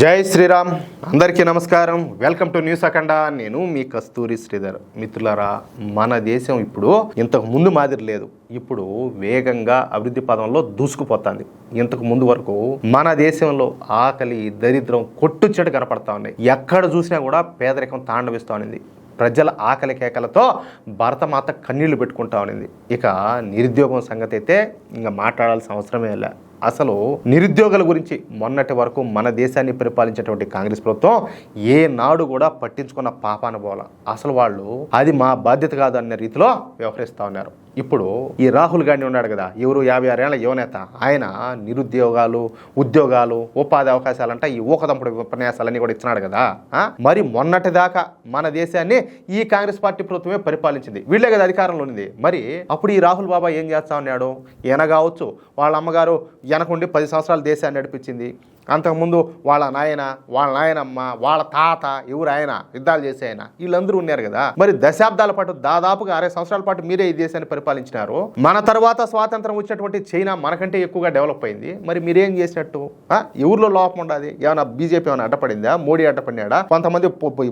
జై శ్రీరామ్. అందరికీ నమస్కారం. వెల్కమ్ టు న్యూస్ అఖండ. నేను మీ కస్తూరి శ్రీధర్. మిత్రులారా, మన దేశం ఇప్పుడు ఇంతకు ముందు మాదిరి లేదు. ఇప్పుడు వేగంగా అభివృద్ధి పదంలో దూసుకుపోతుంది. ఇంతకు ముందు వరకు మన దేశంలో ఆకలి, దరిద్రం కొట్టుచెట్టు కనపడతా ఉన్నాయి. ఎక్కడ చూసినా కూడా పేదరికం తాండవిస్తూ ఉంది. ప్రజల ఆకలి కేకలతో భరతమాత కన్నీళ్లు పెట్టుకుంటా ఉన్నింది. ఇక నిరుద్యోగం సంగతి అయితే ఇంకా మాట్లాడాల్సిన అవసరమే లే. అసలు నిరుద్యోగుల గురించి మొన్నటి వరకు మన దేశాన్ని పరిపాలించేటువంటి కాంగ్రెస్ ప్రభుత్వం ఏనాడు కూడా పట్టించుకున్న పాపాన పోలా. అసలు వాళ్ళు అది మా బాధ్యత కాదు అనే రీతిలో వ్యవహరిస్తూ ఉన్నారు. ఇప్పుడు ఈ రాహుల్ గాంధీ ఉన్నాడు కదా, ఎవరు 56 ఏళ్ల యువనేత, ఆయన నిరుద్యోగాలు, ఉద్యోగాలు, ఉపాధి అవకాశాలంట ఈ ఊకదంపుడు ఉపన్యాసాలన్నీ కూడా ఇచ్చినాడు కదా. మరి మొన్నటి దాకా మన దేశాన్ని ఈ కాంగ్రెస్ పార్టీ ప్రభుత్వమే పరిపాలించింది. వీళ్ళే కదా అధికారంలో ఉంది. మరి అప్పుడు ఈ రాహుల్ బాబా ఏం చేస్తా ఉన్నాడు? ఈయన కావచ్చు, వాళ్ళ అమ్మగారు వెనకుండి 10 సంవత్సరాలు దేశాన్ని నడిపించింది. అంతకుముందు వాళ్ళ నాయన, వాళ్ళ నాయనమ్మ, వాళ్ళ తాత, ఎవరు ఆయన యుద్ధాలు చేసే ఆయన, వీళ్ళందరూ ఉన్నారు కదా. మరి దశాబ్దాల పాటు, దాదాపుగా 60 సంవత్సరాల పాటు మీరే ఈ దేశాన్ని పరిపాలించినారు. మన తర్వాత స్వాతంత్రం వచ్చినటువంటి చైనా మనకంటే ఎక్కువగా డెవలప్ అయింది. మరి మీరేం చేసినట్టు? ఎవరిలో లోపం ఉండదు? ఏమైనా బీజేపీ ఏమైనా అడ్డపడిందా? మోడీ అడ్డపడినాడా? కొంతమంది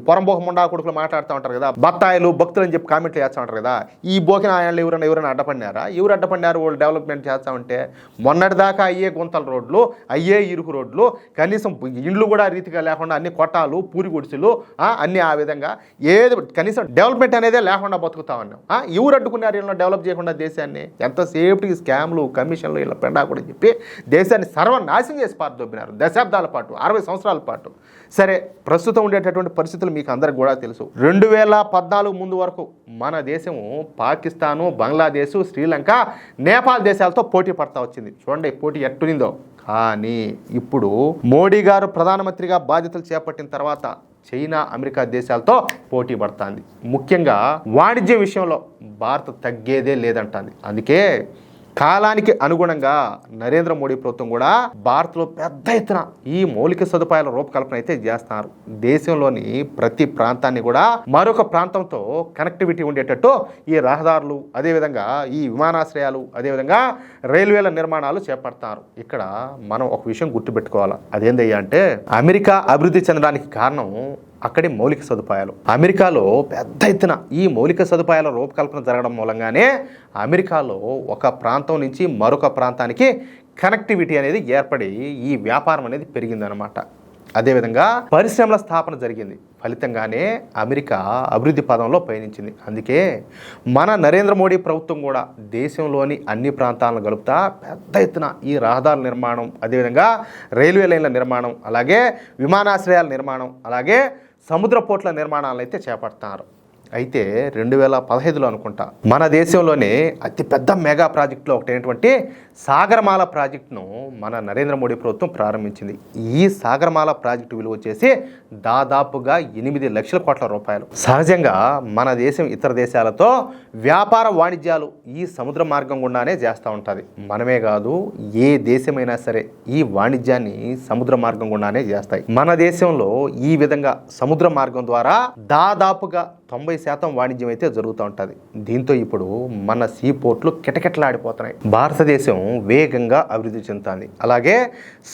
పొరంబోహ ముండా కొడుకులు మాట్లాడుతూ ఉంటారు కదా, బత్తాయిలు భక్తులు అని చెప్పి కామెంట్లు చేస్తూ ఉంటారు కదా. ఈ బోకిన ఆయన ఎవరైనా అడ్డపడినారా? ఎవరు అడ్డపడినారు? వాళ్ళు డెవలప్మెంట్ చేస్తా ఉంటే మొన్నటి దాకా అయ్యే గుంతల రోడ్లు, అయ్యే ఇరుకు రోడ్లు, కనీసం ఇండ్లు కూడా రీతిగా లేకుండా అన్ని కొట్టాలు, పూరి గుడిసెలు, అన్ని ఆ విధంగా ఏది కనీసం డెవలప్మెంట్ అనేదే లేకుండా బతుకుతా ఉన్నాం. ఎవరు అడ్డుకున్నారు ఇలా డెవలప్ చేయకుండా దేశాన్ని? ఎంతసేపటికి స్కామ్లు, కమిషన్లు, ఇలా పెండా కూడా చెప్పి దేశాన్ని సర్వనాశనం చేసి పారదొబ్బినారు దశాబ్దాల పాటు, 60 సంవత్సరాల పాటు. సరే, ప్రస్తుతం ఉండేటటువంటి పరిస్థితులు మీకు అందరికి కూడా తెలుసు. 2014 ముందు వరకు మన దేశము పాకిస్తాను, బంగ్లాదేశ్, శ్రీలంక, నేపాల్ దేశాలతో పోటీ పడతా వచ్చింది. చూడండి పోటీ ఎట్టునిందో. కానీ ఇప్పుడు మోడీ గారు ప్రధానమంత్రిగా బాధ్యతలు చేపట్టిన తర్వాత చైనా, అమెరికా దేశాలతో పోటీ పడుతుంది. ముఖ్యంగా వాణిజ్య విషయంలో భారత్ తగ్గేదే లేదంటుంది. అందుకే కాలానికి అనుగుణంగా నరేంద్ర మోడీ ప్రభుత్వం కూడా భారత్లో పెద్ద ఎత్తున ఈ మౌలిక సదుపాయాల రూపకల్పన అయితే చేస్తున్నారు. దేశంలోని ప్రతి ప్రాంతాన్ని కూడా మరొక ప్రాంతంతో కనెక్టివిటీ ఉండేటట్టు ఈ రహదారులు, అదేవిధంగా ఈ విమానాశ్రయాలు, అదేవిధంగా రైల్వేల నిర్మాణాలు చేపడతారు. ఇక్కడ మనం ఒక విషయం గుర్తుపెట్టుకోవాలి. అదేందయ్యా అంటే, అమెరికా అభివృద్ధి చెందడానికి కారణం అక్కడి మౌలిక సదుపాయాలు. అమెరికాలో పెద్ద ఎత్తున ఈ మౌలిక సదుపాయాల రూపకల్పన జరగడం మూలంగానే అమెరికాలో ఒక ప్రాంతం నుంచి మరొక ప్రాంతానికి కనెక్టివిటీ అనేది ఏర్పడి ఈ వ్యాపారం అనేది పెరిగిందనమాట. అదేవిధంగా పరిశ్రమల స్థాపన జరిగింది. ఫలితంగానే అమెరికా అభివృద్ధి పదంలో పయనించింది. అందుకే మన నరేంద్ర మోడీ ప్రభుత్వం కూడా దేశంలోని అన్ని ప్రాంతాలను కలుపుతా పెద్ద ఎత్తున ఈ రహదారుల నిర్మాణం, అదేవిధంగా రైల్వే లైన్ల నిర్మాణం, అలాగే విమానాశ్రయాల నిర్మాణం, అలాగే సముద్ర పోర్ట్ల నిర్మాణాలను అయితే చేపడతారు. అయితే 2015లో అనుకుంటా మన దేశంలోనే అతిపెద్ద మెగా ప్రాజెక్టులో ఒకటైనటువంటి సాగరమాల ప్రాజెక్టును మన నరేంద్ర మోడీ ప్రభుత్వం ప్రారంభించింది. ఈ సాగరమాల ప్రాజెక్టు విలువ వచ్చేసి దాదాపుగా 8 లక్షల కోట్ల రూపాయలు. సహజంగా మన దేశం ఇతర దేశాలతో వ్యాపార వాణిజ్యాలు ఈ సముద్ర మార్గం గుండానే చేస్తూ ఉంటుంది. మనమే కాదు, ఏ దేశమైనా సరే ఈ వాణిజ్యాన్ని సముద్ర మార్గం గుండానే చేస్తాయి. మన దేశంలో ఈ విధంగా సముద్ర మార్గం ద్వారా దాదాపుగా 90% వాణిజ్యం అయితే జరుగుతూ ఉంటుంది. దీంతో ఇప్పుడు మన సీ పోర్ట్లు కిటకిటలాడిపోతున్నాయి. భారతదేశం వేగంగా అభివృద్ధి చెందుతుంది. అలాగే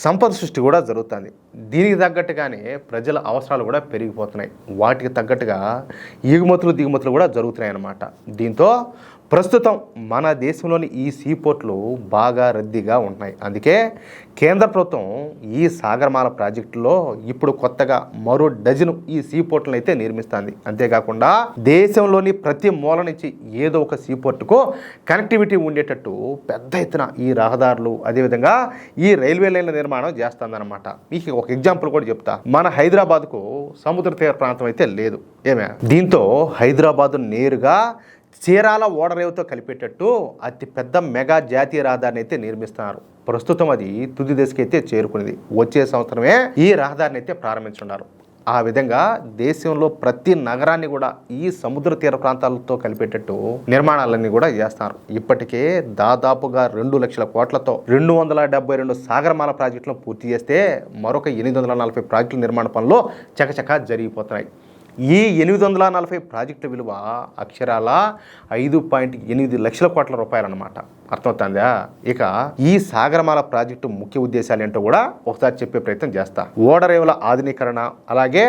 సంపద సృష్టి కూడా జరుగుతుంది. దీనికి తగ్గట్టుగానే ప్రజల అవసరాలు కూడా పెరిగిపోతున్నాయి. వాటికి తగ్గట్టుగా ఎగుమతులు, దిగుమతులు కూడా జరుగుతున్నాయి అన్నమాట. దీంతో ప్రస్తుతం మన దేశంలోని ఈ సీ పోర్ట్లు బాగా రద్దీగా ఉంటున్నాయి. అందుకే కేంద్ర ప్రభుత్వం ఈ సాగరమాల ప్రాజెక్టులో ఇప్పుడు కొత్తగా మరో డజను ఈ సీ పోర్ట్లను అయితే నిర్మిస్తుంది. అంతేకాకుండా దేశంలోని ప్రతి మూల నుంచి ఏదో ఒక సీ పోర్టుకు కనెక్టివిటీ ఉండేటట్టు పెద్ద ఎత్తున ఈ రహదారులు, అదేవిధంగా ఈ రైల్వే లైన్ల నిర్మాణం చేస్తుందన్నమాట. మీకు ఒక ఎగ్జాంపుల్ కూడా చెప్తా. మన హైదరాబాద్కు సముద్ర తీర ప్రాంతం అయితే లేదు. దీంతో హైదరాబాద్ నేరుగా చీరాల ఓడరేవుతో కలిపేటట్టు అతి పెద్ద మెగా జాతీయ రహదారిని అయితే నిర్మిస్తున్నారు. ప్రస్తుతం అది తుది దశకి అయితే చేరుకునేది. వచ్చే సంవత్సరమే ఈ రహదారిని అయితే ప్రారంభించున్నారు. ఆ విధంగా దేశంలో ప్రతి నగరాన్ని కూడా ఈ సముద్ర తీర ప్రాంతాలతో కలిపేటట్టు నిర్మాణాలన్నీ కూడా చేస్తారు. ఇప్పటికే దాదాపుగా 2 లక్షల కోట్లతో 272 సాగరమాల ప్రాజెక్టులను పూర్తి చేస్తే మరొక 840 ప్రాజెక్టుల నిర్మాణ పనులు చకచకా జరిగిపోతున్నాయి. ఈ 840 ప్రాజెక్టుల విలువ అక్షరాల 5.8 లక్షల కోట్ల రూపాయలు అన్నమాట. అర్థమవుతుందా? ఇక ఈ సాగరమాల ప్రాజెక్టు ముఖ్య ఉద్దేశాలు ఏంటో కూడా ఒకసారి చెప్పే ప్రయత్నం చేస్తా. ఓడరేవుల ఆధునీకరణ, అలాగే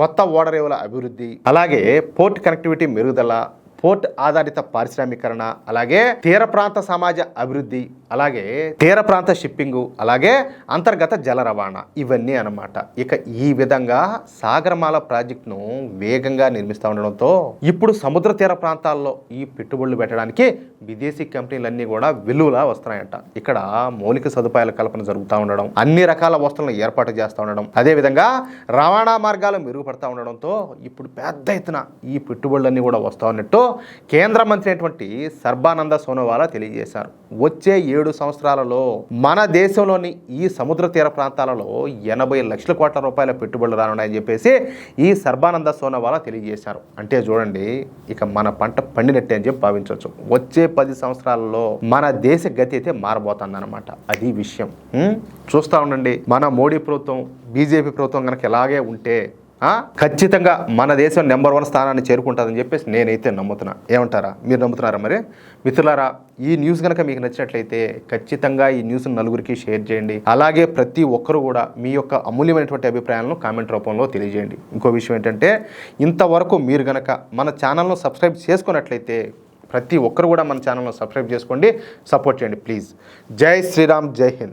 కొత్త ఓడరేవుల అభివృద్ధి, అలాగే పోర్ట్ కనెక్టివిటీ మెరుగుదల, పోర్ట్ ఆధారిత పారిశ్రామీకరణ, అలాగే తీర ప్రాంత సమాజ అభివృద్ధి, అలాగే తీర ప్రాంత షిప్పింగు, అలాగే అంతర్గత జల రవాణా, ఇవన్నీ అన్నమాట. ఇక ఈ విధంగా సాగరమాల ప్రాజెక్టును వేగంగా నిర్మిస్తూ ఉండడంతో ఇప్పుడు సముద్ర తీర ప్రాంతాల్లో ఈ పెట్టుబడులు పెట్టడానికి విదేశీ కంపెనీలన్నీ కూడా వెలువలా వస్తున్నాయంట. ఇక్కడ మౌలిక సదుపాయాల కల్పన జరుగుతూ ఉండడం, అన్ని రకాల వస్తువులను ఏర్పాటు చేస్తూ ఉండడం, అదేవిధంగా రవాణా మార్గాలు మెరుగుపడతా ఉండడంతో ఇప్పుడు పెద్ద ఎత్తున ఈ పెట్టుబడులన్నీ కూడా వస్తూ ఉన్నట్టు కేంద్ర మంత్రి అయినటువంటి సర్బానంద సోనోవాలా తెలియజేశారు. వచ్చే 7 సంవత్సరాలలో మన దేశంలోని ఈ సముద్ర తీర ప్రాంతాలలో 80 లక్షల కోట్ల రూపాయల పెట్టుబడులు రానున్నాయని చెప్పేసి ఈ సర్బానంద సోనోవాలా తెలియజేశారు. అంటే చూడండి, ఇక మన పంట పండినట్టే అని చెప్పి భావించవచ్చు. వచ్చే 10 సంవత్సరాలలో మన దేశ గతి అయితే మారబోతుంది అనమాట. అది విషయం. చూస్తూ ఉండండి. మన మోడీ ప్రభుత్వం, బీజేపీ ప్రభుత్వం కనుక ఎలాగే ఉంటే ఖచ్చితంగా మన దేశం నెంబర్ 1 స్థానాన్ని చేరుకుంటుందని చెప్పేసి నేనైతే నమ్ముతున్నా. ఏమంటారా? మీరు నమ్ముతున్నారా? మరి మిత్రులారా, ఈ న్యూస్ కనుక మీకు నచ్చినట్లయితే ఖచ్చితంగా ఈ న్యూస్ నలుగురికి షేర్ చేయండి. అలాగే ప్రతి ఒక్కరు కూడా మీ యొక్క అమూల్యమైనటువంటి అభిప్రాయాలను కామెంట్ రూపంలో తెలియజేయండి. ఇంకో విషయం ఏంటంటే, ఇంతవరకు మీరు కనుక మన ఛానల్ను సబ్స్క్రైబ్ చేసుకున్నట్లయితే ప్రతి ఒక్కరు కూడా మన ఛానల్ను సబ్స్క్రైబ్ చేసుకోండి, సపోర్ట్ చేయండి ప్లీజ్. జై శ్రీరామ్, జై హింద్.